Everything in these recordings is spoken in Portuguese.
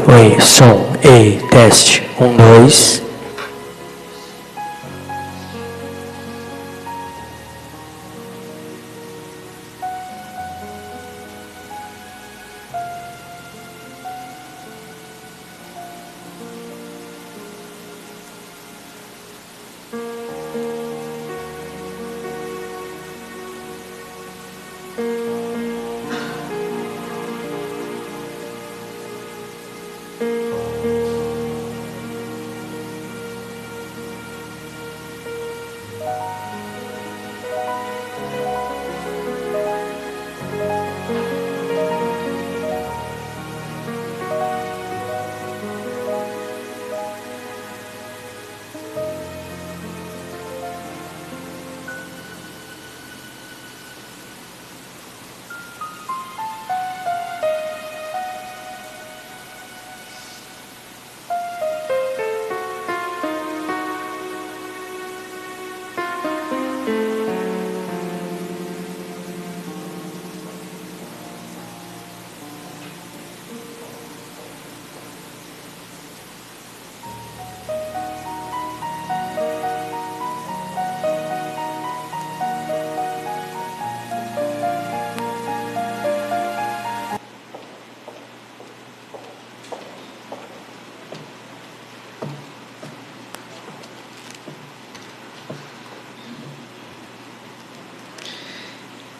oi, som, ei, teste, 1, 2.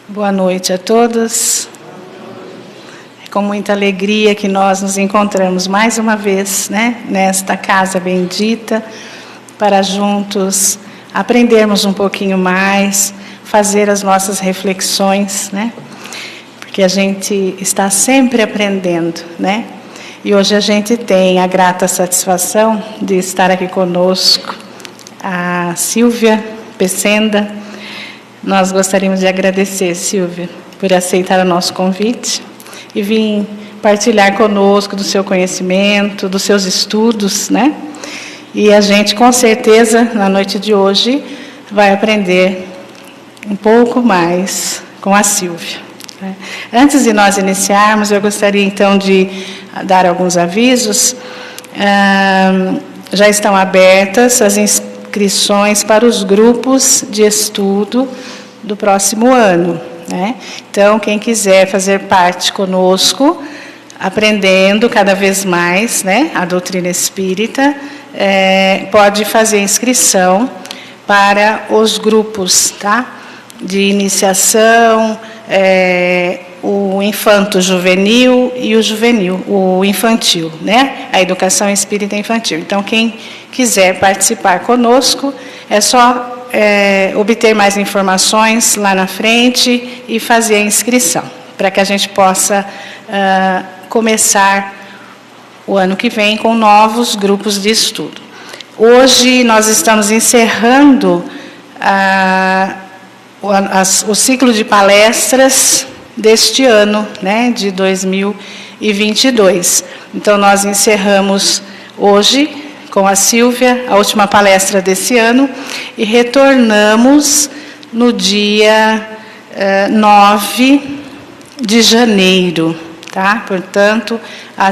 Boa noite a todos. É com muita alegria que nós nos encontramos mais uma vez, né, nesta casa bendita, para juntos aprendermos um pouquinho mais, fazer as nossas reflexões, né? Porque a gente está sempre aprendendo, né? E hoje a gente tem a grata satisfação de estar aqui conosco a Silvia Pecenda. Nós gostaríamos de agradecer, Silvia, por aceitar o nosso convite e vir partilhar conosco do seu conhecimento, dos seus estudos, né? E a gente, com certeza, na noite de hoje, vai aprender um pouco mais com a Silvia, né? Antes de nós iniciarmos, eu gostaria, então, de dar alguns avisos. Já estão abertas as inscrições para os grupos de estudo do próximo ano, né? Então, quem quiser fazer parte conosco, aprendendo cada vez mais, né, a doutrina espírita, pode fazer inscrição para os grupos, tá? De iniciação, o infanto-juvenil e o infantil, né? A educação espírita infantil. Então, quem quiser participar conosco, é só obter mais informações lá na frente e fazer a inscrição, para que a gente possa começar o ano que vem com novos grupos de estudo. Hoje nós estamos encerrando o ciclo de palestras deste ano, né, de 2022. Então, nós encerramos hoje com a Silvia, a última palestra desse ano, e retornamos no dia 9 de janeiro, tá? Portanto, a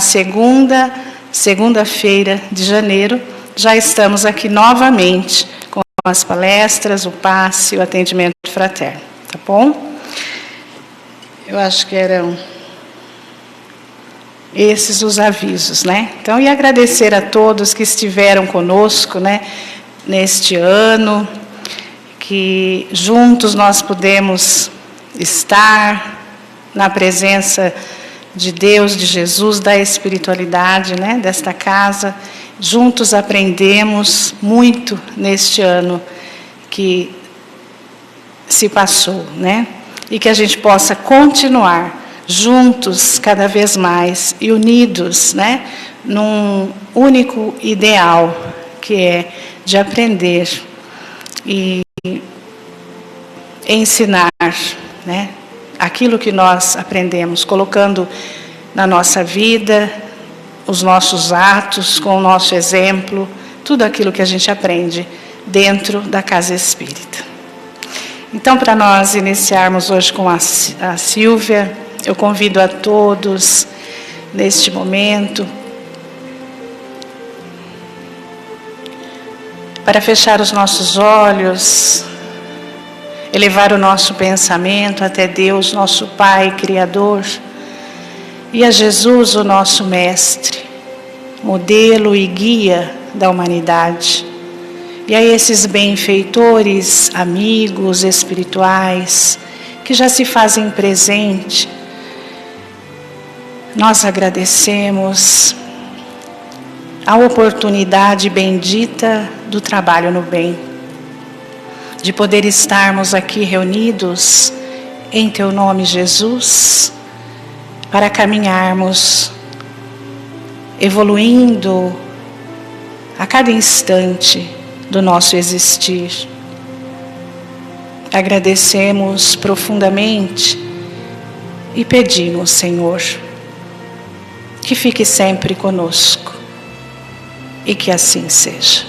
segunda-feira de janeiro, já estamos aqui novamente com as palestras, o passe, o atendimento fraterno, tá bom? Eu acho que eram esses os avisos, né? Então, e agradecer a todos que estiveram conosco, né, neste ano, que juntos nós pudemos estar na presença de Deus, de Jesus, da espiritualidade, né, desta casa. Juntos aprendemos muito neste ano que se passou, né? E que a gente possa continuar juntos cada vez mais e unidos, né, num único ideal, que é de aprender e ensinar, né, aquilo que nós aprendemos, colocando na nossa vida os nossos atos, com o nosso exemplo, tudo aquilo que a gente aprende dentro da casa espírita. Então, para nós iniciarmos hoje com a Silvia, eu convido a todos, neste momento, para fechar os nossos olhos, elevar o nosso pensamento até Deus, nosso Pai Criador, e a Jesus, o nosso Mestre, modelo e guia da humanidade, e a esses benfeitores, amigos espirituais, que já se fazem presente. Nós agradecemos a oportunidade bendita do trabalho no bem, de poder estarmos aqui reunidos em Teu nome, Jesus, para caminharmos, evoluindo a cada instante do nosso existir. Agradecemos profundamente e pedimos, Senhor, que fique sempre conosco e que assim seja.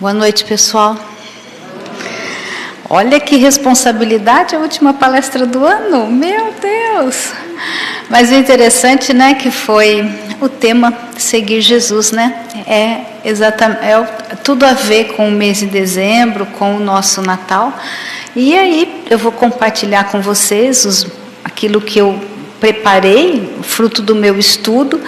Boa noite, pessoal. Olha que responsabilidade, a última palestra do ano, meu Deus! Mas o interessante, né, que foi o tema Seguir Jesus, né? Tudo a ver com o mês de dezembro, com o nosso Natal. E aí eu vou compartilhar com vocês aquilo que eu preparei, fruto do meu estudo.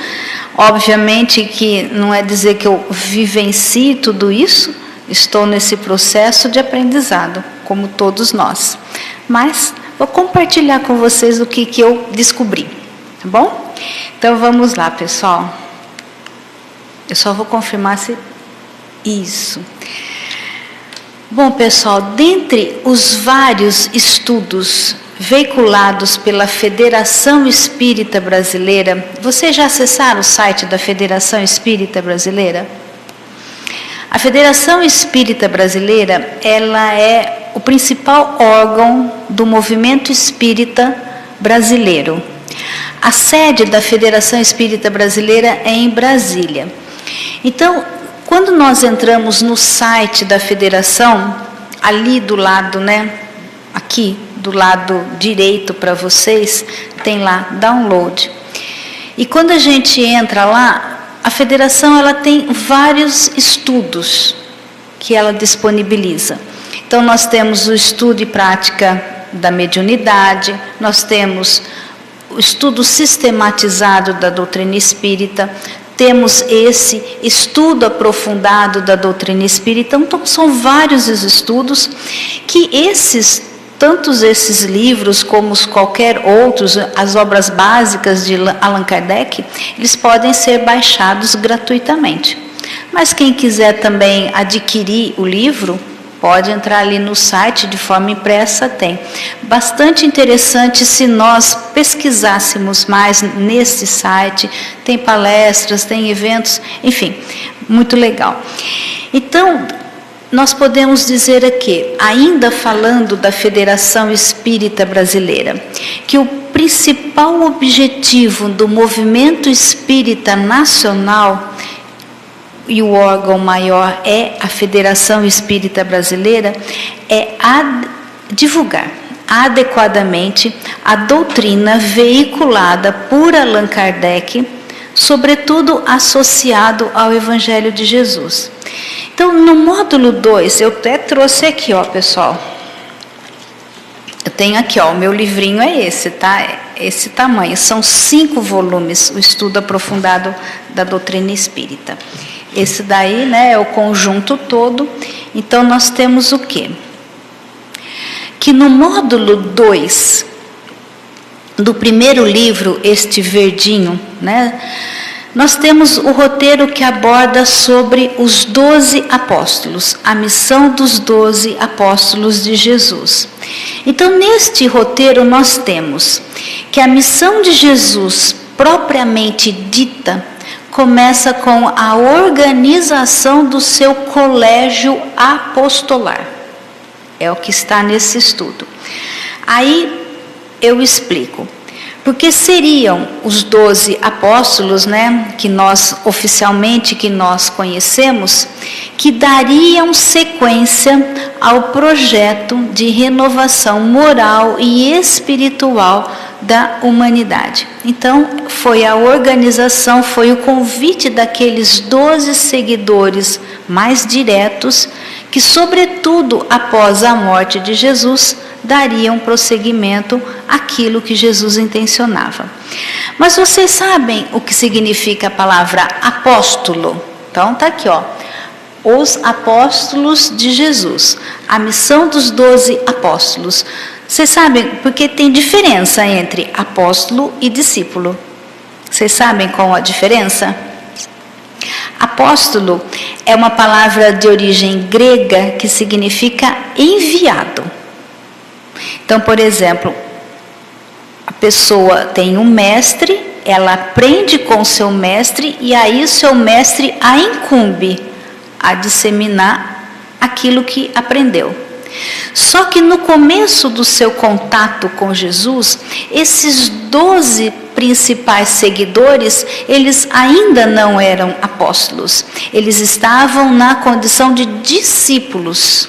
Obviamente que não é dizer que eu vivencie tudo isso, estou nesse processo de aprendizado, como todos nós. Mas vou compartilhar com vocês o que eu descobri, tá bom? Então vamos lá, pessoal. Eu só vou confirmar se... Isso. Bom, pessoal, dentre os vários estudos veiculados pela Federação Espírita Brasileira, vocês já acessaram o site da Federação Espírita Brasileira? A Federação Espírita Brasileira, ela é o principal órgão do movimento espírita brasileiro. A sede da Federação Espírita Brasileira é em Brasília. Então, quando nós entramos no site da Federação, ali do lado, né, aqui do lado direito para vocês, tem lá download. E quando a gente entra lá, a Federação ela tem vários estudos que ela disponibiliza. Então nós temos o estudo e prática da mediunidade, nós temos o estudo sistematizado da doutrina espírita, temos esse estudo aprofundado da doutrina espírita. Então são vários os estudos que tantos esses livros como qualquer outros, as obras básicas de Allan Kardec, eles podem ser baixados gratuitamente. Mas quem quiser também adquirir o livro, pode entrar ali no site de forma impressa, tem. Bastante interessante se nós pesquisássemos mais nesse site, tem palestras, tem eventos, enfim, muito legal. Então, nós podemos dizer aqui, ainda falando da Federação Espírita Brasileira, que o principal objetivo do movimento espírita nacional, e o órgão maior é a Federação Espírita Brasileira, é divulgar adequadamente a doutrina veiculada por Allan Kardec, sobretudo associado ao Evangelho de Jesus. Então, no módulo 2, eu até trouxe aqui, ó, pessoal. Eu tenho aqui, ó, o meu livrinho é esse, tá? Esse tamanho. São 5 volumes, o estudo aprofundado da doutrina espírita. Esse daí, né, é o conjunto todo. Então, nós temos o quê? Que no módulo 2 do primeiro livro, este verdinho, né, nós temos o roteiro que aborda sobre os 12 apóstolos, a missão dos 12 apóstolos de Jesus. Então, neste roteiro nós temos que a missão de Jesus, propriamente dita, começa com a organização do seu colégio apostolar. É o que está nesse estudo. Aí eu explico. Porque seriam os 12 apóstolos, né, que nós oficialmente conhecemos, que dariam sequência ao projeto de renovação moral e espiritual da humanidade. Então, foi a organização, foi o convite daqueles 12 seguidores mais diretos, que, sobretudo após a morte de Jesus, dariam prosseguimento àquilo que Jesus intencionava. Mas vocês sabem o que significa a palavra apóstolo? Então está aqui, ó, os apóstolos de Jesus, a missão dos 12 apóstolos. Vocês sabem, porque tem diferença entre apóstolo e discípulo. Vocês sabem qual a diferença? Apóstolo é uma palavra de origem grega que significa enviado. Então, por exemplo, a pessoa tem um mestre, ela aprende com o seu mestre e aí o seu mestre a incumbe a disseminar aquilo que aprendeu. Só que no começo do seu contato com Jesus, esses 12 principais seguidores, eles ainda não eram apóstolos, eles estavam na condição de discípulos.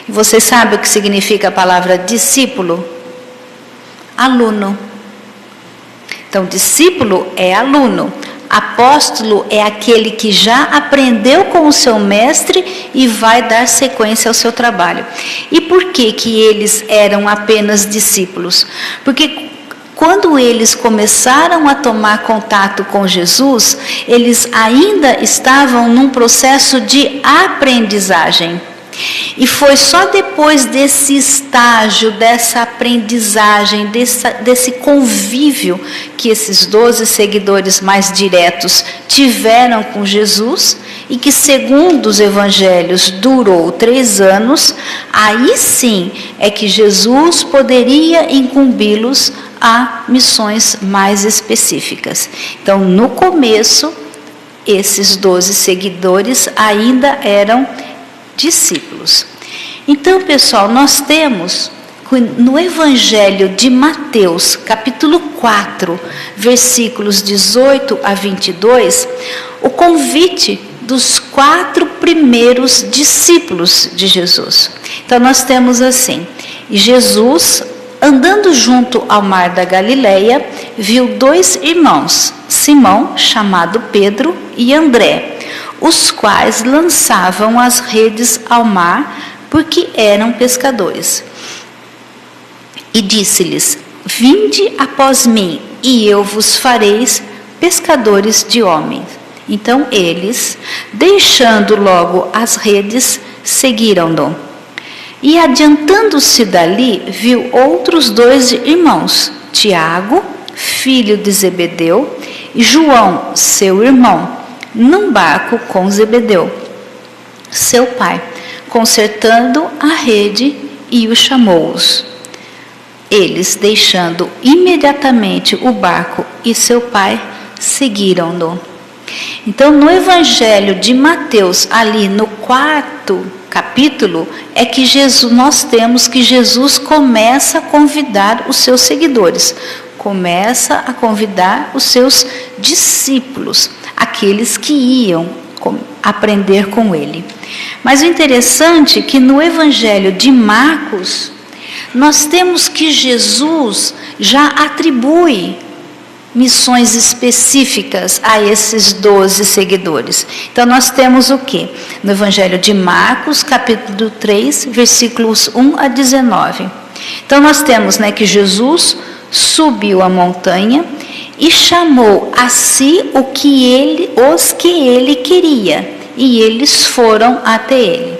Você sabe o que significa a palavra discípulo? Aluno. Então, discípulo é aluno. Apóstolo é aquele que já aprendeu com o seu mestre e vai dar sequência ao seu trabalho. E por que que eles eram apenas discípulos? Porque quando eles começaram a tomar contato com Jesus, eles ainda estavam num processo de aprendizagem. E foi só depois desse estágio, dessa aprendizagem, desse convívio que esses 12 seguidores mais diretos tiveram com Jesus e que, segundo os evangelhos, durou 3 anos, aí sim é que Jesus poderia incumbi-los a missões mais específicas. Então, no começo, esses 12 seguidores ainda eram discípulos. Então, pessoal, nós temos no Evangelho de Mateus, capítulo 4, versículos 18 a 22, o convite dos 4 primeiros discípulos de Jesus. Então, nós temos assim: e Jesus, andando junto ao mar da Galileia, viu 2 irmãos, Simão, chamado Pedro, e André, os quais lançavam as redes ao mar, porque eram pescadores. E disse-lhes: vinde após mim, e eu vos fareis pescadores de homens. Então eles, deixando logo as redes, seguiram-no. E adiantando-se dali, viu outros 2 irmãos, Tiago, filho de Zebedeu, e João, seu irmão, num barco com Zebedeu, seu pai, consertando a rede, e o chamou-os. Eles, deixando imediatamente o barco e seu pai, seguiram-no. Então, no Evangelho de Mateus, ali no 4º capítulo, é que nós temos que Jesus começa a convidar os seus seguidores, começa a convidar os seus discípulos, aqueles que iam aprender com ele. Mas o interessante é que no Evangelho de Marcos, nós temos que Jesus já atribui missões específicas a esses 12 seguidores. Então, nós temos o quê? No Evangelho de Marcos, capítulo 3, versículos 1 a 19. Então, nós temos, né, que Jesus subiu a montanha e chamou a si os que ele queria, e eles foram até ele.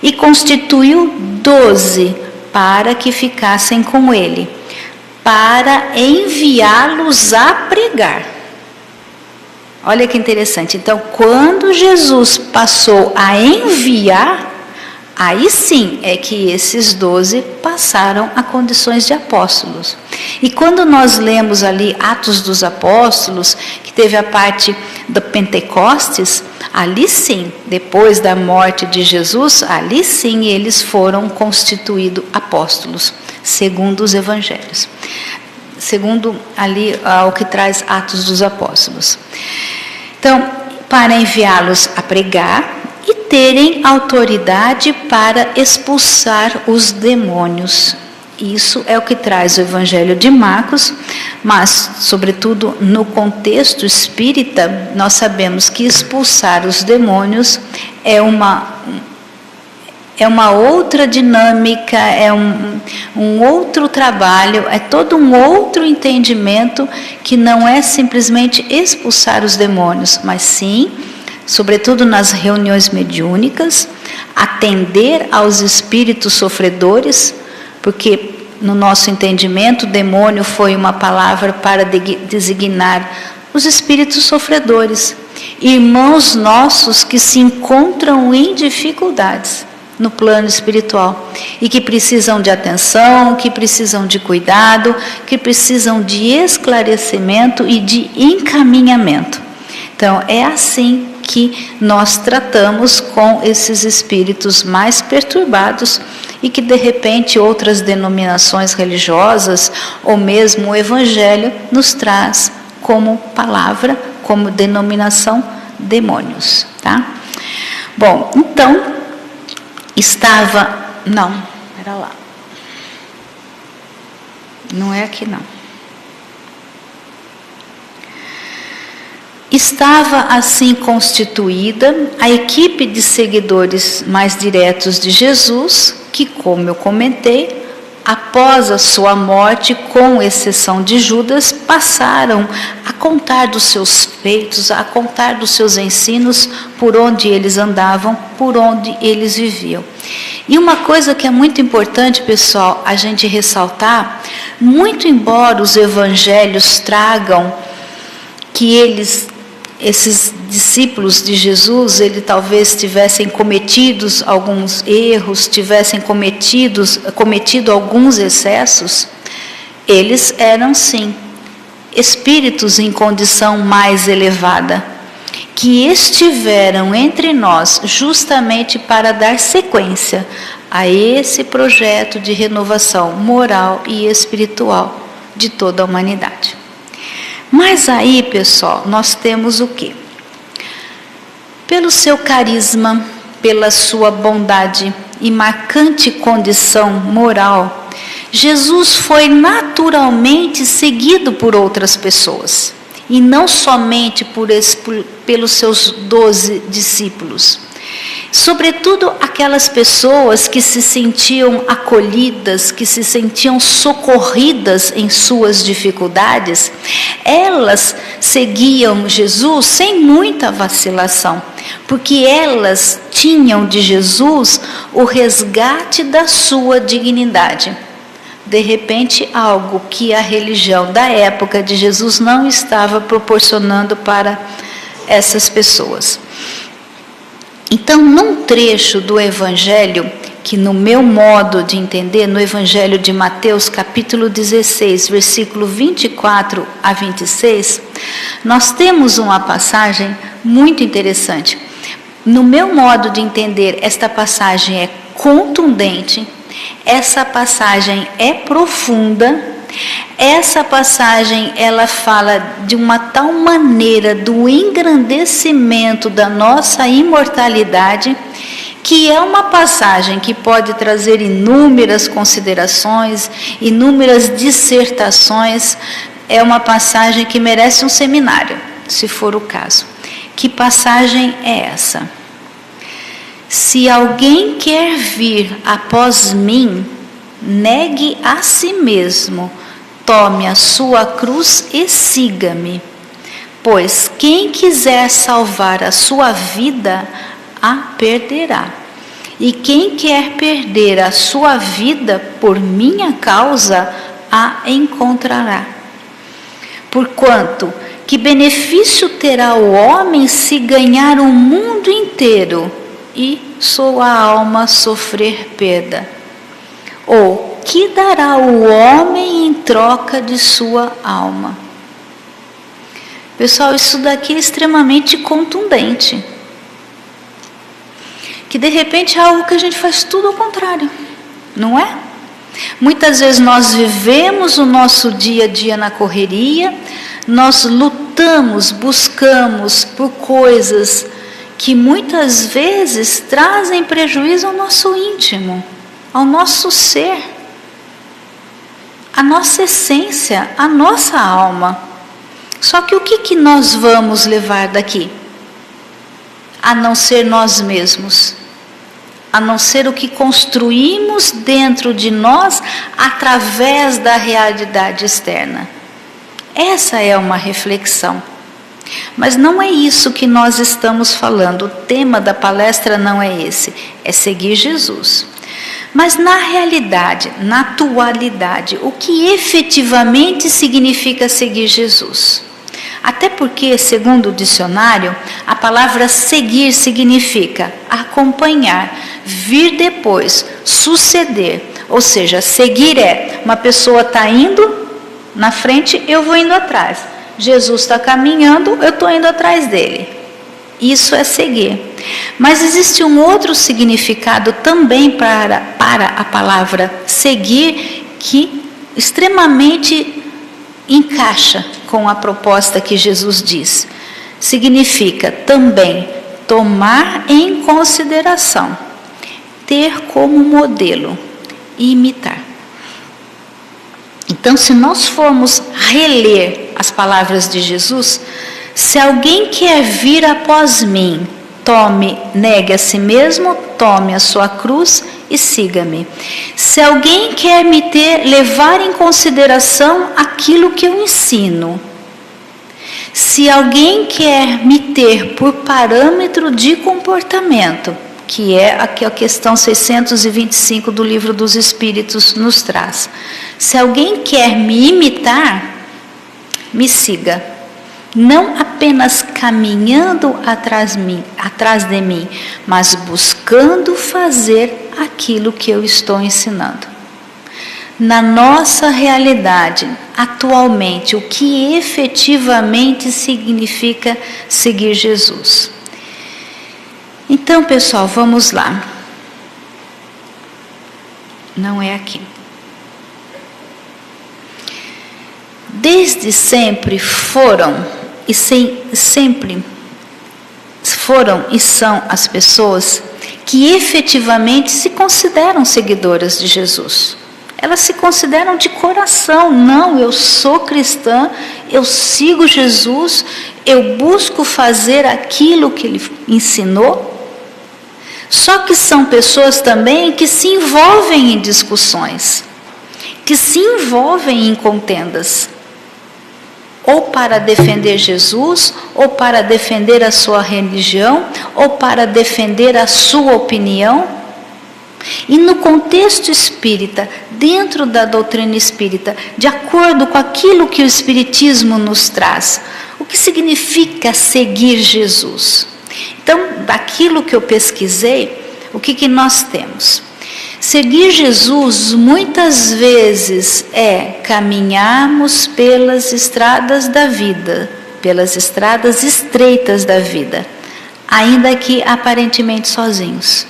E constituiu 12 para que ficassem com ele, para enviá-los a pregar. Olha que interessante. Então, quando Jesus passou a enviar, Aí sim é que esses 12 passaram a condições de apóstolos. E quando nós lemos ali Atos dos Apóstolos, que teve a parte do Pentecostes, ali sim, depois da morte de Jesus, ali sim eles foram constituídos apóstolos, segundo os evangelhos. Segundo ali o que traz Atos dos Apóstolos. Então, para enviá-los a pregar e terem autoridade para expulsar os demônios. Isso é o que traz o Evangelho de Marcos, mas, sobretudo, no contexto espírita, nós sabemos que expulsar os demônios é uma outra dinâmica, é um outro trabalho, é todo um outro entendimento que não é simplesmente expulsar os demônios, mas sim, sobretudo nas reuniões mediúnicas, atender aos espíritos sofredores, porque no nosso entendimento, demônio foi uma palavra para designar os espíritos sofredores, irmãos nossos que se encontram em dificuldades no plano espiritual e que precisam de atenção, que precisam de cuidado, que precisam de esclarecimento e de encaminhamento. Então, é assim que nós tratamos com esses espíritos mais perturbados e que de repente outras denominações religiosas ou mesmo o Evangelho nos traz como palavra, como denominação, demônios, tá? Bom, então era lá. Não é aqui não. Estava assim constituída a equipe de seguidores mais diretos de Jesus, que, como eu comentei, após a sua morte, com exceção de Judas, passaram a contar dos seus feitos, a contar dos seus ensinos, por onde eles andavam, por onde eles viviam. E uma coisa que é muito importante, pessoal, a gente ressaltar, muito embora os evangelhos tragam que esses discípulos de Jesus, ele talvez tivessem cometido alguns erros, tivessem cometido alguns excessos, eles eram sim espíritos em condição mais elevada, que estiveram entre nós justamente para dar sequência a esse projeto de renovação moral e espiritual de toda a humanidade. Mas aí, pessoal, nós temos o quê? Pelo seu carisma, pela sua bondade e marcante condição moral, Jesus foi naturalmente seguido por outras pessoas, e não somente pelos seus 12 discípulos. Sobretudo aquelas pessoas que se sentiam acolhidas, que se sentiam socorridas em suas dificuldades, elas seguiam Jesus sem muita vacilação, porque elas tinham de Jesus o resgate da sua dignidade. De repente, algo que a religião da época de Jesus não estava proporcionando para essas pessoas. Então, num trecho do Evangelho, que no meu modo de entender, no Evangelho de Mateus, capítulo 16, versículo 24 a 26, nós temos uma passagem muito interessante. No meu modo de entender, esta passagem é contundente, essa passagem é profunda. Essa passagem, ela fala de uma tal maneira do engrandecimento da nossa imortalidade, que é uma passagem que pode trazer inúmeras considerações, inúmeras dissertações. É uma passagem que merece um seminário, se for o caso. Que passagem é essa? Se alguém quer vir após mim, negue a si mesmo, tome a sua cruz e siga-me. Pois quem quiser salvar a sua vida, a perderá. E quem quer perder a sua vida por minha causa, a encontrará. Porquanto, que benefício terá o homem se ganhar o mundo inteiro e sua alma sofrer perda? Ou, que dará o homem em troca de sua alma? Pessoal, isso daqui é extremamente contundente. Que de repente é algo que a gente faz tudo ao contrário, não é? Muitas vezes nós vivemos o nosso dia a dia na correria, nós lutamos, buscamos por coisas que muitas vezes trazem prejuízo ao nosso íntimo, ao nosso ser, à nossa essência, à nossa alma. Só que o que nós vamos levar daqui? A não ser nós mesmos, a não ser o que construímos dentro de nós através da realidade externa. Essa é uma reflexão. Mas não é isso que nós estamos falando. O tema da palestra não é esse, é seguir Jesus. Mas na realidade, na atualidade, o que efetivamente significa seguir Jesus? Até porque, segundo o dicionário, a palavra seguir significa acompanhar, vir depois, suceder. Ou seja, seguir é uma pessoa está indo na frente, eu vou indo atrás. Jesus está caminhando, eu estou indo atrás dele. Isso é seguir. Mas existe um outro significado também para a palavra seguir, que extremamente encaixa com a proposta que Jesus diz. Significa também tomar em consideração, ter como modelo e imitar. Então, se nós formos reler as palavras de Jesus, se alguém quer vir após mim, negue a si mesmo, tome a sua cruz e siga-me. Se alguém quer levar em consideração aquilo que eu ensino, se alguém quer me ter por parâmetro de comportamento, que é a questão 625 do Livro dos Espíritos nos traz. Se alguém quer me imitar, me siga. Não apenas caminhando atrás de mim, mas buscando fazer aquilo que eu estou ensinando. Na nossa realidade, atualmente, o que efetivamente significa seguir Jesus? Então, pessoal, vamos lá. Não é aqui. Desde sempre foram e são as pessoas que efetivamente se consideram seguidoras de Jesus. Elas se consideram de coração. Não, eu sou cristã, eu sigo Jesus, eu busco fazer aquilo que Ele ensinou. Só que são pessoas também que se envolvem em discussões, que se envolvem em contendas, ou para defender Jesus, ou para defender a sua religião, ou para defender a sua opinião. E no contexto espírita, dentro da doutrina espírita, de acordo com aquilo que o Espiritismo nos traz, o que significa seguir Jesus? Então, daquilo que eu pesquisei, o que nós temos? Seguir Jesus muitas vezes é caminharmos pelas estradas da vida, pelas estradas estreitas da vida, ainda que aparentemente sozinhos.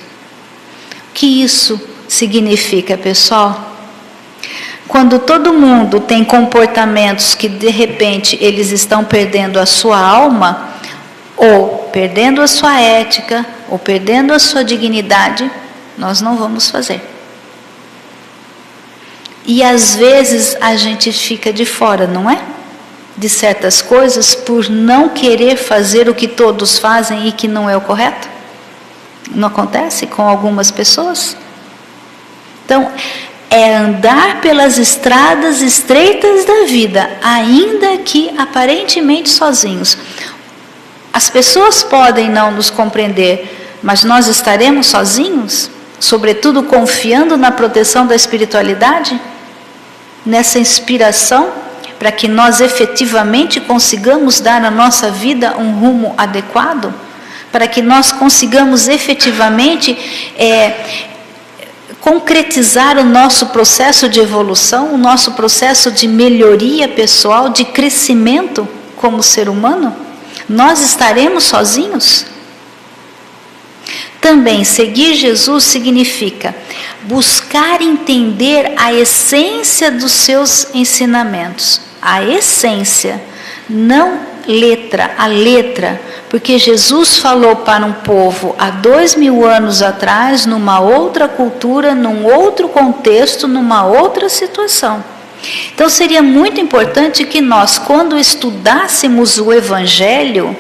O que isso significa, pessoal? Quando todo mundo tem comportamentos que de repente eles estão perdendo a sua alma, ou perdendo a sua ética, ou perdendo a sua dignidade, nós não vamos fazer. E às vezes a gente fica de fora, não é? De certas coisas por não querer fazer o que todos fazem e que não é o correto. Não acontece com algumas pessoas? Então, é andar pelas estradas estreitas da vida, ainda que aparentemente sozinhos. As pessoas podem não nos compreender, mas nós estaremos sozinhos? Sobretudo confiando na proteção da espiritualidade? Nessa inspiração, para que nós efetivamente consigamos dar à nossa vida um rumo adequado? para que nós consigamos efetivamente concretizar o nosso processo de evolução, o nosso processo de melhoria pessoal, de crescimento como ser humano? Nós estaremos sozinhos? Também, seguir Jesus significa buscar entender a essência dos seus ensinamentos. A essência, não a letra, porque Jesus falou para um povo há 2000 anos atrás, numa outra cultura, num outro contexto, numa outra situação. Então seria muito importante que nós, quando estudássemos o Evangelho,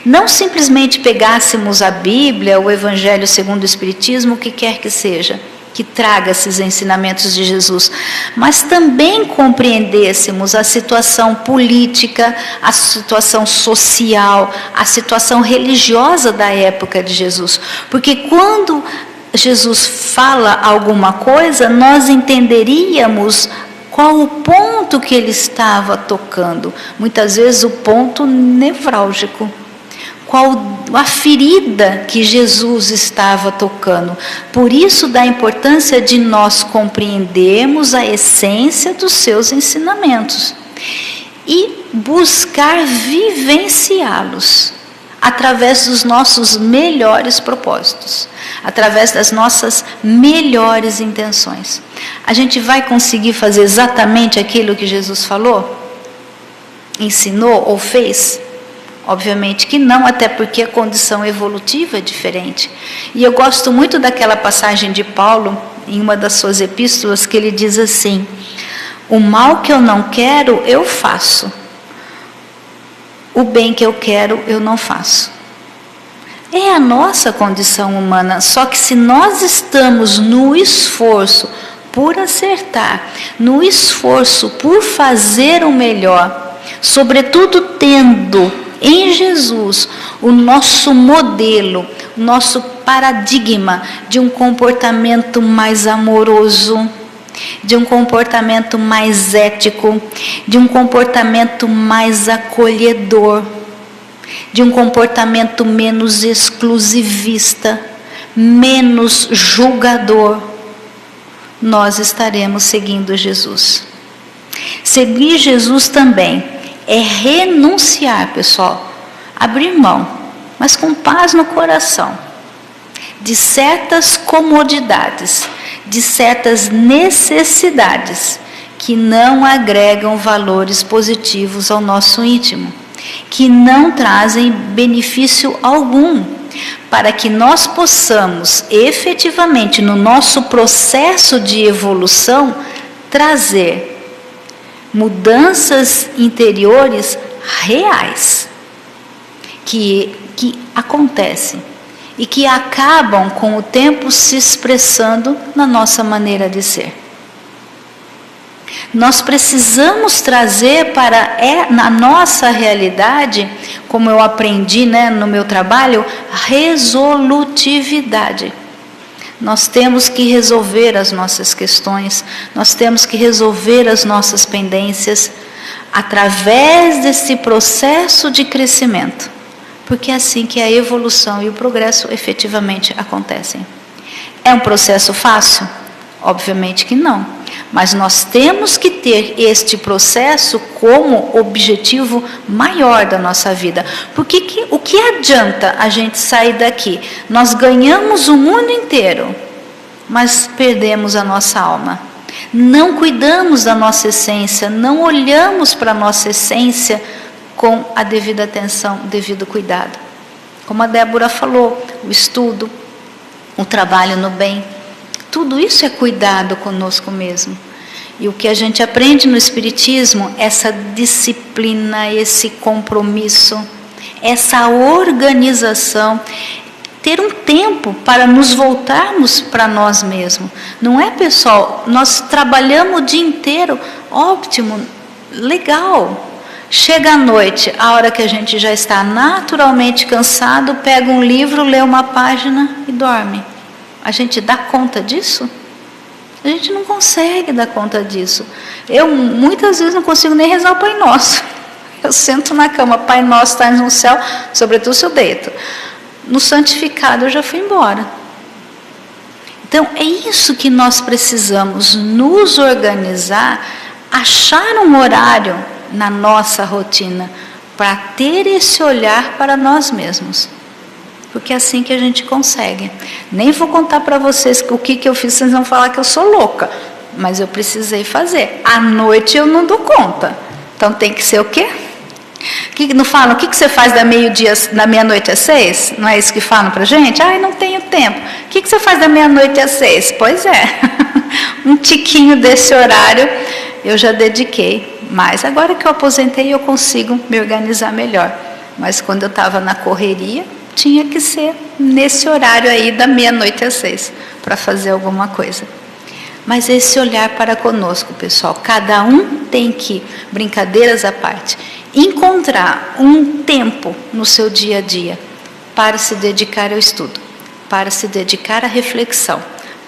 não simplesmente pegássemos a Bíblia, o Evangelho segundo o Espiritismo, o que quer que seja, que traga esses ensinamentos de Jesus, mas também compreendêssemos a situação política, a situação social, a situação religiosa da época de Jesus. Porque quando Jesus fala alguma coisa, nós entenderíamos qual o ponto que ele estava tocando. Muitas vezes o ponto nevrálgico. Qual a ferida que Jesus estava tocando. Por isso da importância de nós compreendermos a essência dos seus ensinamentos e buscar vivenciá-los através dos nossos melhores propósitos, através das nossas melhores intenções. A gente vai conseguir fazer exatamente aquilo que Jesus falou? Ensinou ou fez? Obviamente que não, até porque a condição evolutiva é diferente. E eu gosto muito daquela passagem de Paulo, em uma das suas epístolas, que ele diz assim: o mal que eu não quero, eu faço. O bem que eu quero, eu não faço. É a nossa condição humana, só que se nós estamos no esforço por acertar, no esforço por fazer o melhor, sobretudo tendo em Jesus o nosso modelo, o nosso paradigma de um comportamento mais amoroso, de um comportamento mais ético, de um comportamento mais acolhedor, de um comportamento menos exclusivista, menos julgador, nós estaremos seguindo Jesus. Seguir Jesus também é renunciar, pessoal, abrir mão, mas com paz no coração, de certas comodidades, de certas necessidades que não agregam valores positivos ao nosso íntimo, que não trazem benefício algum, para que nós possamos efetivamente, no nosso processo de evolução, trazer mudanças interiores reais que acontecem e que acabam com o tempo se expressando na nossa maneira de ser. Nós precisamos trazer na nossa realidade, como eu aprendi, no meu trabalho, resolutividade. Nós temos que resolver as nossas questões, nós temos que resolver as nossas pendências através desse processo de crescimento, porque é assim que a evolução e o progresso efetivamente acontecem. É um processo fácil? Obviamente que não, mas nós temos que ter este processo como objetivo maior da nossa vida, porque o que adianta a gente sair daqui? Nós ganhamos o mundo inteiro, mas perdemos a nossa alma, não cuidamos da nossa essência, não olhamos para a nossa essência com a devida atenção, o devido cuidado. Como a Débora falou, o estudo, o trabalho no bem, tudo isso é cuidado conosco mesmo. E o que a gente aprende no Espiritismo, essa disciplina, esse compromisso, essa organização, ter um tempo para nos voltarmos para nós mesmos. Não é, pessoal? Nós trabalhamos o dia inteiro, ótimo, legal. Chega à noite, a hora que a gente já está naturalmente cansado, pega um livro, lê uma página e dorme. A gente dá conta disso? A gente não consegue dar conta disso. Eu muitas vezes não consigo nem rezar o Pai Nosso. Eu sento na cama, Pai Nosso, estás no céu, sobretudo se eu deito. no santificado eu já fui embora. Então, é isso que nós precisamos, nos organizar, achar um horário na nossa rotina, para ter esse olhar para nós mesmos. Porque é assim que a gente consegue. Nem vou contar para vocês o que eu fiz, vocês vão falar que eu sou louca. Mas eu precisei fazer. À noite eu não dou conta. Então tem que ser o quê? Não falam, o que você faz da meia-noite às 6? Não é isso que falam para a gente? Ai, não tenho tempo. O que você faz da meia-noite às 6? Pois é, um tiquinho desse horário eu já dediquei. Mas agora que eu aposentei eu consigo me organizar melhor. Mas quando eu estava na correria, tinha que ser nesse horário aí da meia-noite às 6 para fazer alguma coisa. Mas esse olhar para conosco, pessoal, cada um tem que, brincadeiras à parte, encontrar um tempo no seu dia a dia para se dedicar ao estudo, para se dedicar à reflexão,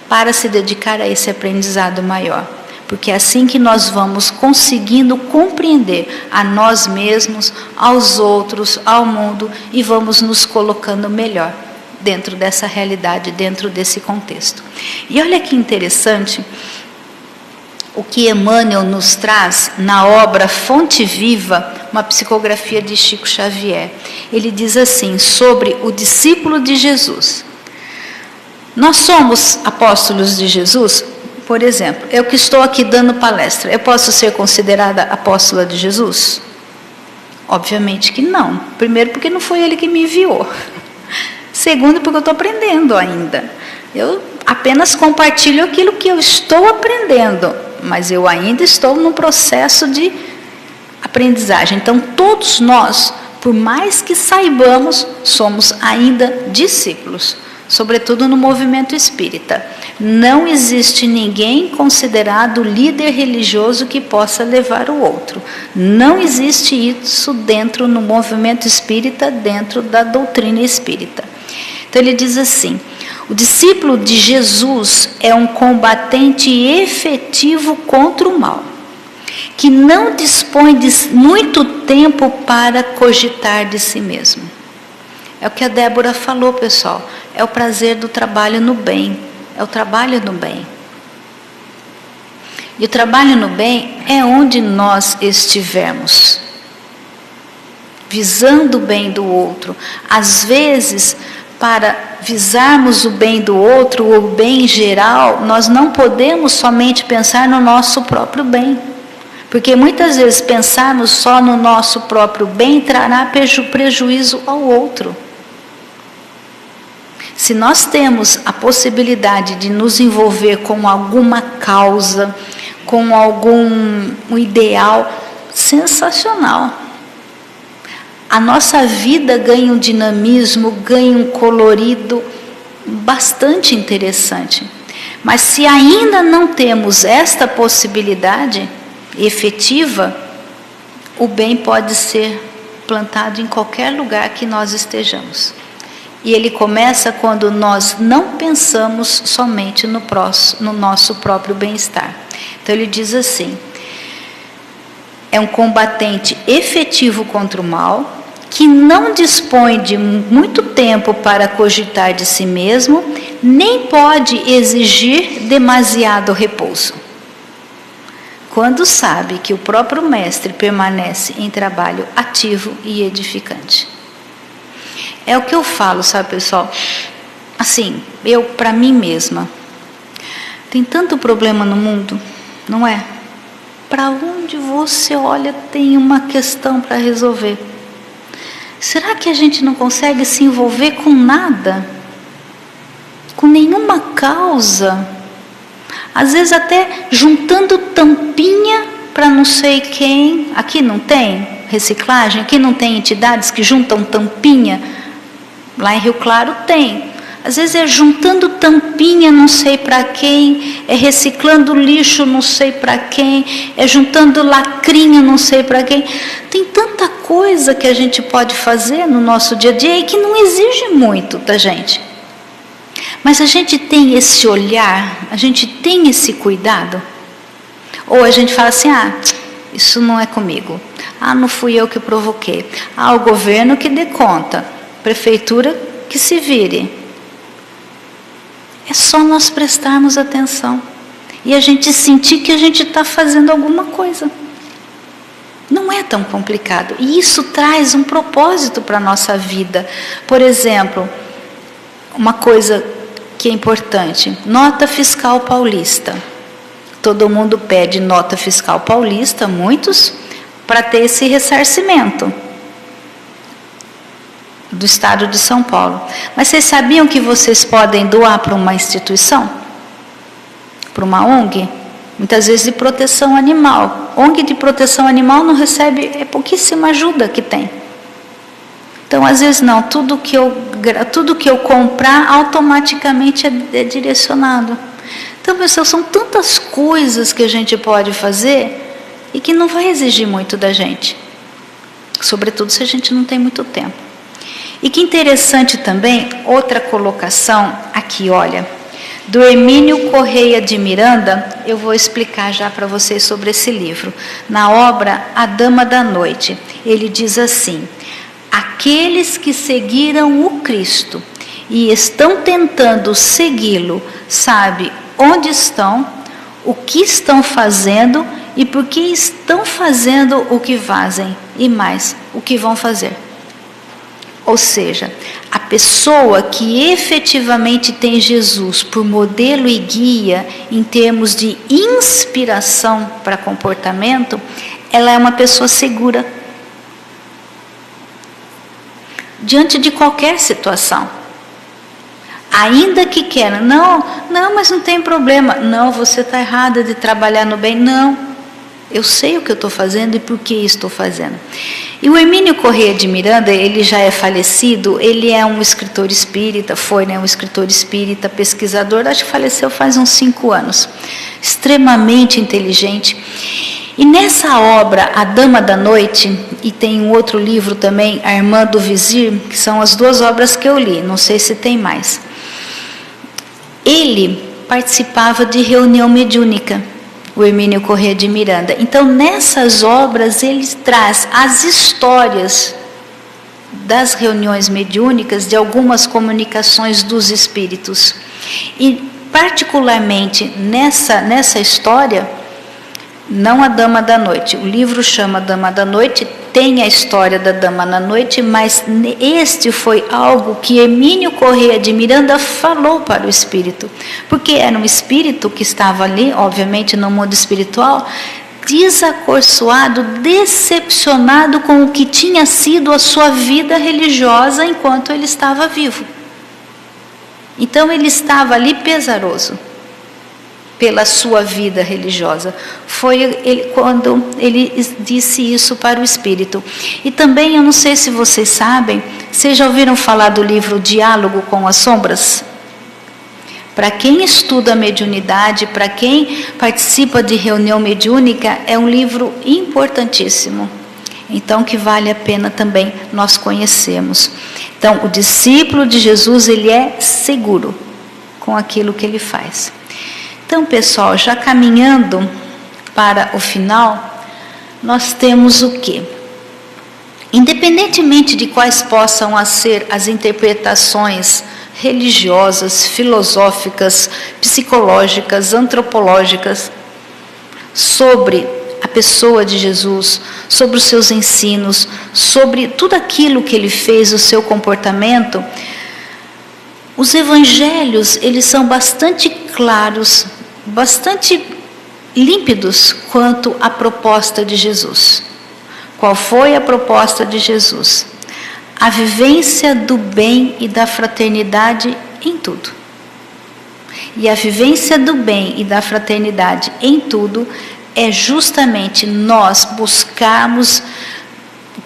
para se dedicar a esse aprendizado maior. Porque é assim que nós vamos conseguindo compreender a nós mesmos, aos outros, ao mundo, e vamos nos colocando melhor dentro dessa realidade, dentro desse contexto. E olha que interessante o que Emmanuel nos traz na obra Fonte Viva, uma psicografia de Chico Xavier. Ele diz assim, sobre o discípulo de Jesus. Nós somos apóstolos de Jesus? Por exemplo, eu que estou aqui dando palestra, eu posso ser considerada apóstola de Jesus? Obviamente que não. Primeiro, porque não foi ele que me enviou. Segundo, porque eu estou aprendendo ainda. Eu apenas compartilho aquilo que eu estou aprendendo, mas eu ainda estou no processo de aprendizagem. Então, todos nós, por mais que saibamos, somos ainda discípulos, sobretudo no movimento espírita. Não existe ninguém considerado líder religioso que possa levar o outro. Não existe isso dentro no movimento espírita, dentro da doutrina espírita. Então ele diz assim, o discípulo de Jesus é um combatente efetivo contra o mal, que não dispõe de muito tempo para cogitar de si mesmo. É o que a Débora falou, pessoal, é o prazer do trabalho no bem, é o trabalho no bem. E o trabalho no bem é onde nós estivermos, visando o bem do outro. Às vezes, para visarmos o bem do outro, o bem geral, nós não podemos somente pensar no nosso próprio bem. Porque muitas vezes pensarmos só no nosso próprio bem trará prejuízo ao outro. Se nós temos a possibilidade de nos envolver com alguma causa, com algum ideal, sensacional. A nossa vida ganha um dinamismo, ganha um colorido bastante interessante. Mas se ainda não temos esta possibilidade efetiva, o bem pode ser plantado em qualquer lugar que nós estejamos. E ele começa quando nós não pensamos somente no nosso próprio bem-estar. Então ele diz assim, é um combatente efetivo contra o mal, que não dispõe de muito tempo para cogitar de si mesmo, nem pode exigir demasiado repouso. Quando sabe que o próprio mestre permanece em trabalho ativo e edificante. É o que eu falo, sabe, pessoal? Assim, eu para mim mesma, tem tanto problema no mundo, não é? Para onde você olha tem uma questão para resolver. Será que a gente não consegue se envolver com nada? Com nenhuma causa? Às vezes até juntando tampinha para não sei quem. Aqui não tem reciclagem? Aqui não tem entidades que juntam tampinha? Lá em Rio Claro tem. Às vezes é juntando tampinha não sei para quem, é reciclando lixo não sei para quem, é juntando lacrinha não sei para quem. Tem tanta coisa que a gente pode fazer no nosso dia a dia e que não exige muito da gente. Mas a gente tem esse olhar, a gente tem esse cuidado? Ou a gente fala assim, isso não é comigo. Não fui eu que provoquei. O governo que dê conta. Prefeitura que se vire. É só nós prestarmos atenção e a gente sentir que a gente está fazendo alguma coisa. Não é tão complicado. E isso traz um propósito para a nossa vida. Por exemplo, uma coisa que é importante, nota fiscal paulista. Todo mundo pede nota fiscal paulista, muitos, para ter esse ressarcimento do estado de São Paulo. Mas vocês sabiam que vocês podem doar para uma instituição? Para uma ONG? Muitas vezes de proteção animal. ONG de proteção animal não recebe, é pouquíssima ajuda que tem. Então, às vezes não, tudo que eu comprar automaticamente é direcionado. Então, pessoal, são tantas coisas que a gente pode fazer e que não vai exigir muito da gente. Sobretudo se a gente não tem muito tempo. E que interessante também, outra colocação aqui, olha, do Hermínio Correia de Miranda, eu vou explicar já para vocês sobre esse livro. Na obra A Dama da Noite, ele diz assim: aqueles que seguiram o Cristo e estão tentando segui-lo, sabe onde estão, o que estão fazendo e por que estão fazendo o que fazem e mais, o que vão fazer. Ou seja, a pessoa que efetivamente tem Jesus por modelo e guia em termos de inspiração para comportamento, ela é uma pessoa segura diante de qualquer situação. Ainda que queira, não, mas não tem problema. Não, você está errada de trabalhar no bem. Não, eu sei o que eu estou fazendo e por que estou fazendo. E o Hermínio Correia de Miranda, ele já é falecido, ele é um escritor espírita, um escritor espírita, pesquisador, acho que faleceu faz uns 5 anos. Extremamente inteligente. E nessa obra, A Dama da Noite, e tem um outro livro também, A Irmã do Vizir, que são as 2 obras que eu li, não sei se tem mais. Ele participava de reunião mediúnica, o Hermínio Correia de Miranda. Então, nessas obras, ele traz as histórias das reuniões mediúnicas, de algumas comunicações dos espíritos. E, particularmente, nessa história, não a Dama da Noite, o livro chama Dama da Noite, tem a história da Dama da Noite, mas este foi algo que Hermínio Correia de Miranda falou para o espírito, porque era um espírito que estava ali, obviamente no mundo espiritual, desacorçoado, decepcionado com o que tinha sido a sua vida religiosa enquanto ele estava vivo. Então ele estava ali pesaroso pela sua vida religiosa. Foi quando ele disse isso para o espírito. E também, eu não sei se vocês sabem, vocês já ouviram falar do livro Diálogo com as Sombras? Para quem estuda a mediunidade, para quem participa de reunião mediúnica, é um livro importantíssimo. Então, que vale a pena também nós conhecermos. Então, o discípulo de Jesus, ele é seguro com aquilo que ele faz. Então, pessoal, já caminhando para o final, nós temos o quê? Independentemente de quais possam ser as interpretações religiosas, filosóficas, psicológicas, antropológicas, sobre a pessoa de Jesus, sobre os seus ensinos, sobre tudo aquilo que ele fez, o seu comportamento, os evangelhos, eles são bastante claros, bastante límpidos quanto à proposta de Jesus. Qual foi a proposta de Jesus? A vivência do bem e da fraternidade em tudo. E a vivência do bem e da fraternidade em tudo é justamente nós buscarmos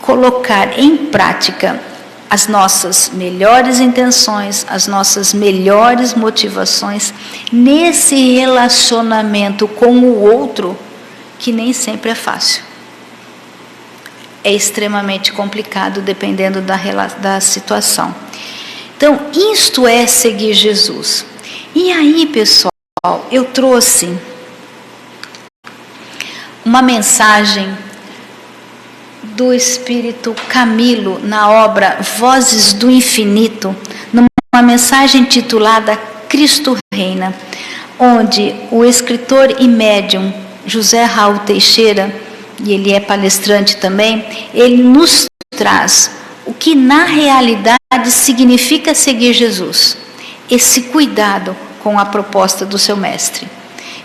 colocar em prática as nossas melhores intenções, as nossas melhores motivações nesse relacionamento com o outro, que nem sempre é fácil. É extremamente complicado dependendo da situação. Então, isto é seguir Jesus. E aí, pessoal, eu trouxe uma mensagem do Espírito Camilo na obra Vozes do Infinito, numa uma mensagem intitulada Cristo Reina, onde o escritor e médium José Raul Teixeira, e ele é palestrante também, ele nos traz o que na realidade significa seguir Jesus, esse cuidado com a proposta do seu mestre.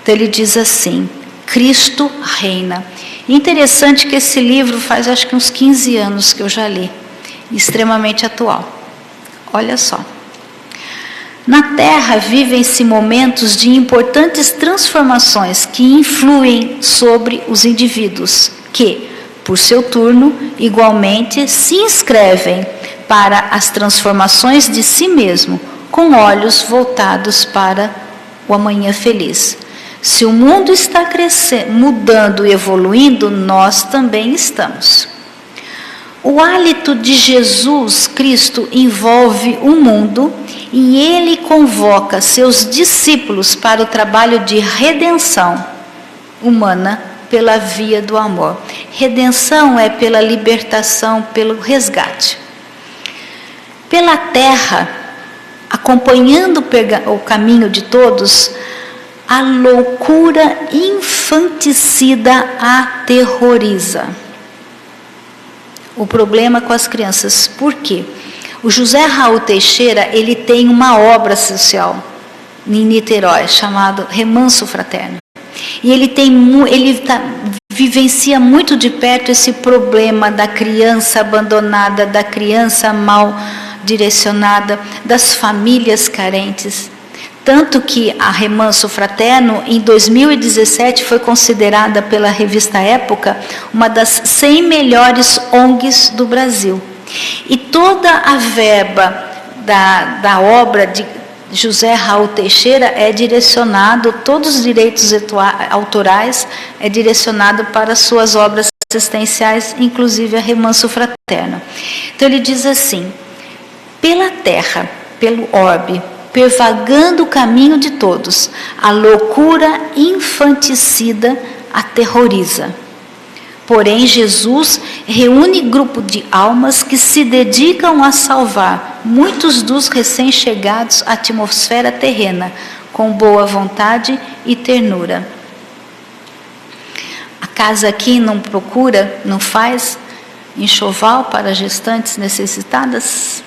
Então ele diz assim: Cristo reina. Interessante que esse livro faz acho que uns 15 anos que eu já li, extremamente atual. Olha só. Na Terra vivem-se momentos de importantes transformações que influem sobre os indivíduos, que, por seu turno, igualmente se inscrevem para as transformações de si mesmo, com olhos voltados para o amanhã feliz. Se o mundo está crescendo, mudando e evoluindo, nós também estamos. O hálito de Jesus Cristo envolve o mundo e ele convoca seus discípulos para o trabalho de redenção humana pela via do amor. Redenção é pela libertação, pelo resgate. Pela terra, acompanhando o caminho de todos, a loucura infanticida aterroriza. O problema com as crianças. Por quê? O José Raul Teixeira, ele tem uma obra social em Niterói, chamado Remanso Fraterno. E ele vivencia muito de perto esse problema da criança abandonada, da criança mal direcionada, das famílias carentes. Tanto que a Remanso Fraterno, em 2017, foi considerada pela revista Época uma das 100 melhores ONGs do Brasil. E toda a verba da obra de José Raul Teixeira é direcionado, todos os direitos autorais é direcionado para suas obras assistenciais, inclusive a Remanso Fraterno. Então ele diz assim: pela terra, pelo orbe, pervagando o caminho de todos, a loucura infanticida aterroriza. Porém, Jesus reúne grupo de almas que se dedicam a salvar muitos dos recém-chegados à atmosfera terrena, com boa vontade e ternura. A casa aqui não procura, não faz enxoval para gestantes necessitadas?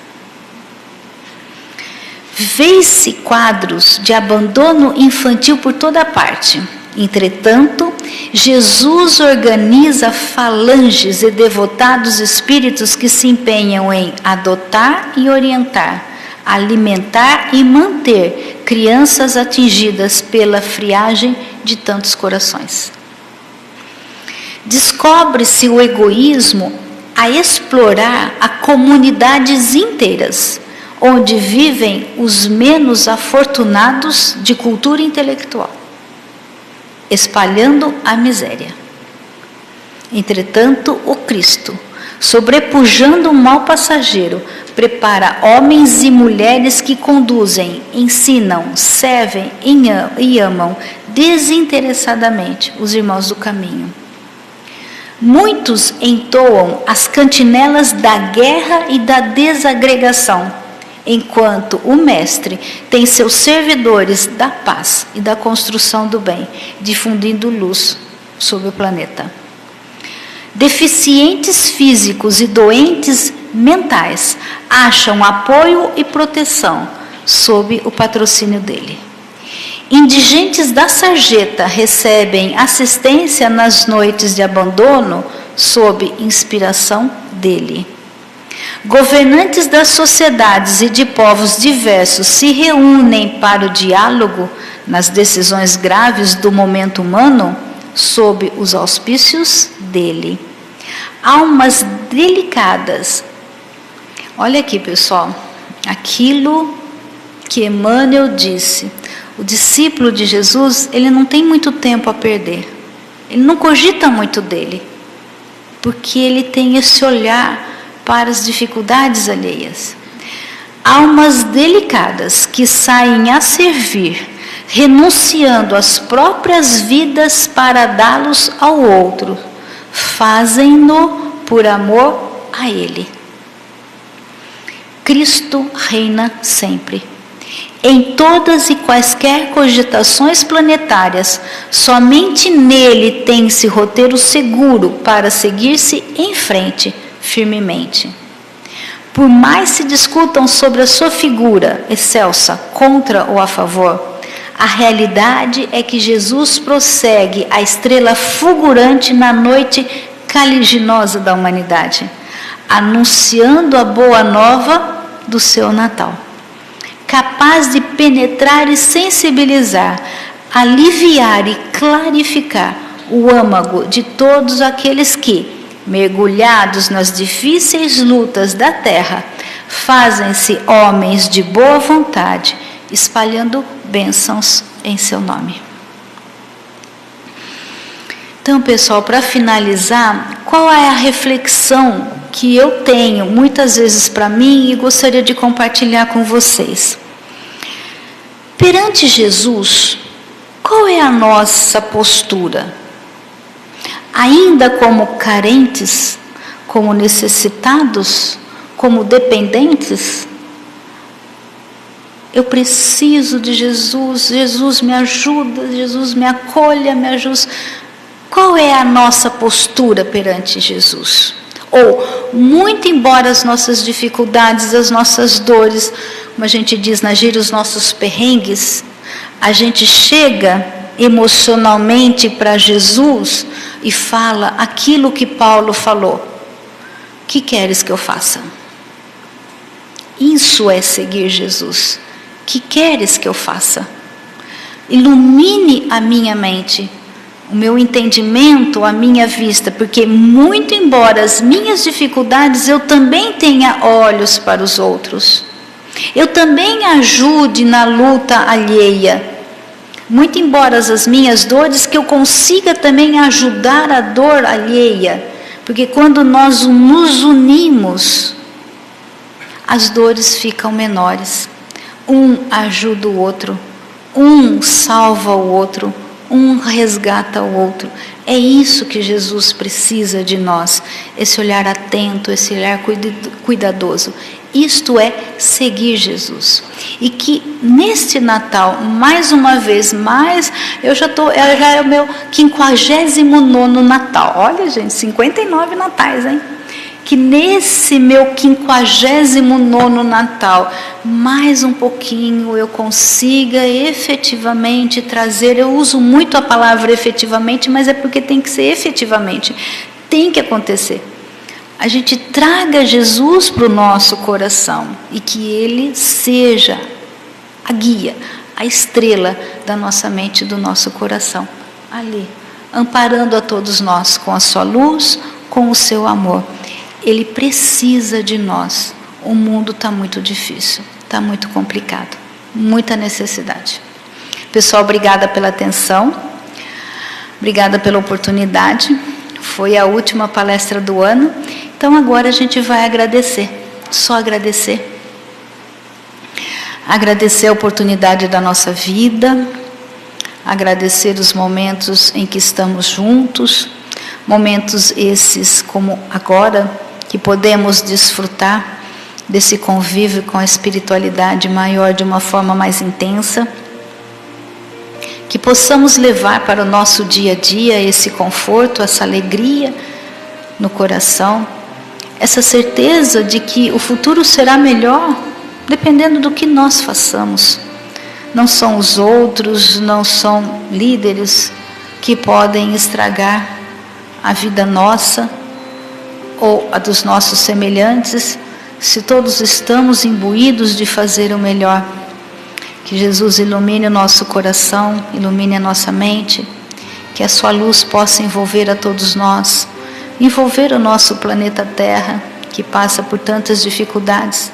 Vê-se quadros de abandono infantil por toda parte. Entretanto, Jesus organiza falanges e devotados espíritos que se empenham em adotar e orientar, alimentar e manter crianças atingidas pela friagem de tantos corações. Descobre-se o egoísmo a explorar a comunidades inteiras, onde vivem os menos afortunados de cultura intelectual, espalhando a miséria. Entretanto, o Cristo, sobrepujando o mal passageiro, prepara homens e mulheres que conduzem, ensinam, servem e amam desinteressadamente os irmãos do caminho. Muitos entoam as cantinelas da guerra e da desagregação, enquanto o Mestre tem seus servidores da paz e da construção do bem, difundindo luz sobre o planeta. Deficientes físicos e doentes mentais acham apoio e proteção sob o patrocínio dele. Indigentes da sarjeta recebem assistência nas noites de abandono sob inspiração dele. Governantes das sociedades e de povos diversos se reúnem para o diálogo nas decisões graves do momento humano sob os auspícios dele. Almas delicadas. Olha aqui, pessoal, aquilo que Emmanuel disse. O discípulo de Jesus, ele não tem muito tempo a perder. Ele não cogita muito dele, porque ele tem esse olhar para as dificuldades alheias. Almas delicadas que saem a servir, renunciando às próprias vidas para dá-los ao outro, fazem-no por amor a ele. Cristo reina sempre. Em todas e quaisquer cogitações planetárias, somente nele tem-se roteiro seguro para seguir-se em frente, firmemente. Por mais se discutam sobre a sua figura excelsa, contra ou a favor, a realidade é que Jesus prossegue a estrela fulgurante na noite caliginosa da humanidade, anunciando a boa nova do seu Natal, capaz de penetrar e sensibilizar, aliviar e clarificar o âmago de todos aqueles que, mergulhados nas difíceis lutas da terra, fazem-se homens de boa vontade, espalhando bênçãos em seu nome. Então, pessoal, para finalizar, qual é a reflexão que eu tenho muitas vezes para mim e gostaria de compartilhar com vocês? Perante Jesus, qual é a nossa postura? Ainda como carentes, como necessitados, como dependentes? Eu preciso de Jesus, Jesus me ajuda, Jesus me acolha, me ajuda. Qual é a nossa postura perante Jesus? Ou, muito embora as nossas dificuldades, as nossas dores, como a gente diz na gíria, os nossos perrengues, a gente chega emocionalmente para Jesus e fala aquilo que Paulo falou: que queres que eu faça? Isso é seguir Jesus. Que queres que eu faça? Ilumine a minha mente, o meu entendimento, a minha vista, porque muito embora as minhas dificuldades, eu também tenha olhos para os outros. Eu também ajude na luta alheia. Muito embora as minhas dores, que eu consiga também ajudar a dor alheia. Porque quando nós nos unimos, as dores ficam menores. Um ajuda o outro, um salva o outro, um resgata o outro. É isso que Jesus precisa de nós, esse olhar atento, esse olhar cuidadoso. Isto é seguir Jesus. E que neste Natal, mais uma vez, já é o meu 59º Natal. Olha, gente, 59 natais, hein? Que nesse meu 59º Natal, mais um pouquinho eu consiga efetivamente trazer, eu uso muito a palavra efetivamente, mas é porque tem que ser efetivamente, tem que acontecer. A gente traga Jesus para o nosso coração e que Ele seja a guia, a estrela da nossa mente e do nosso coração, ali, amparando a todos nós com a sua luz, com o seu amor. Ele precisa de nós. O mundo está muito difícil, está muito complicado, muita necessidade. Pessoal, obrigada pela atenção, obrigada pela oportunidade. Foi a última palestra do ano, então agora a gente vai agradecer, só agradecer. Agradecer a oportunidade da nossa vida, agradecer os momentos em que estamos juntos, momentos esses como agora, que podemos desfrutar desse convívio com a espiritualidade maior de uma forma mais intensa, que possamos levar para o nosso dia a dia esse conforto, essa alegria no coração, essa certeza de que o futuro será melhor, dependendo do que nós façamos. Não são os outros, não são líderes que podem estragar a vida nossa ou a dos nossos semelhantes, se todos estamos imbuídos de fazer o melhor. Que Jesus ilumine o nosso coração, ilumine a nossa mente, que a sua luz possa envolver a todos nós, envolver o nosso planeta Terra, que passa por tantas dificuldades,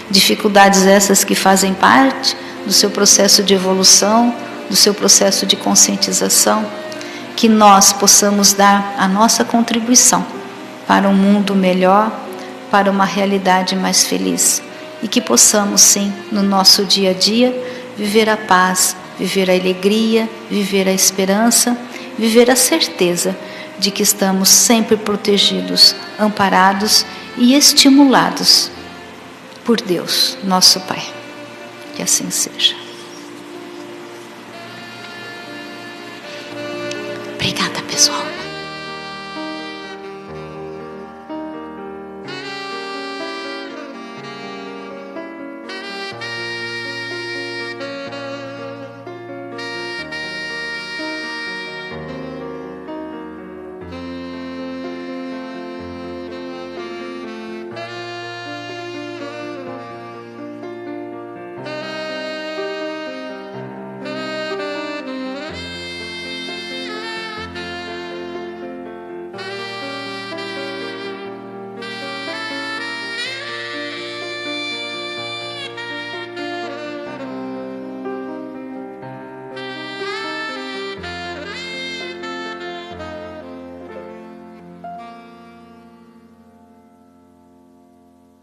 dificuldades essas que fazem parte do seu processo de evolução, do seu processo de conscientização, que nós possamos dar a nossa contribuição para um mundo melhor, para uma realidade mais feliz, e que possamos sim, no nosso dia a dia, viver a paz, viver a alegria, viver a esperança, viver a certeza de que estamos sempre protegidos, amparados e estimulados por Deus, nosso Pai. Que assim seja.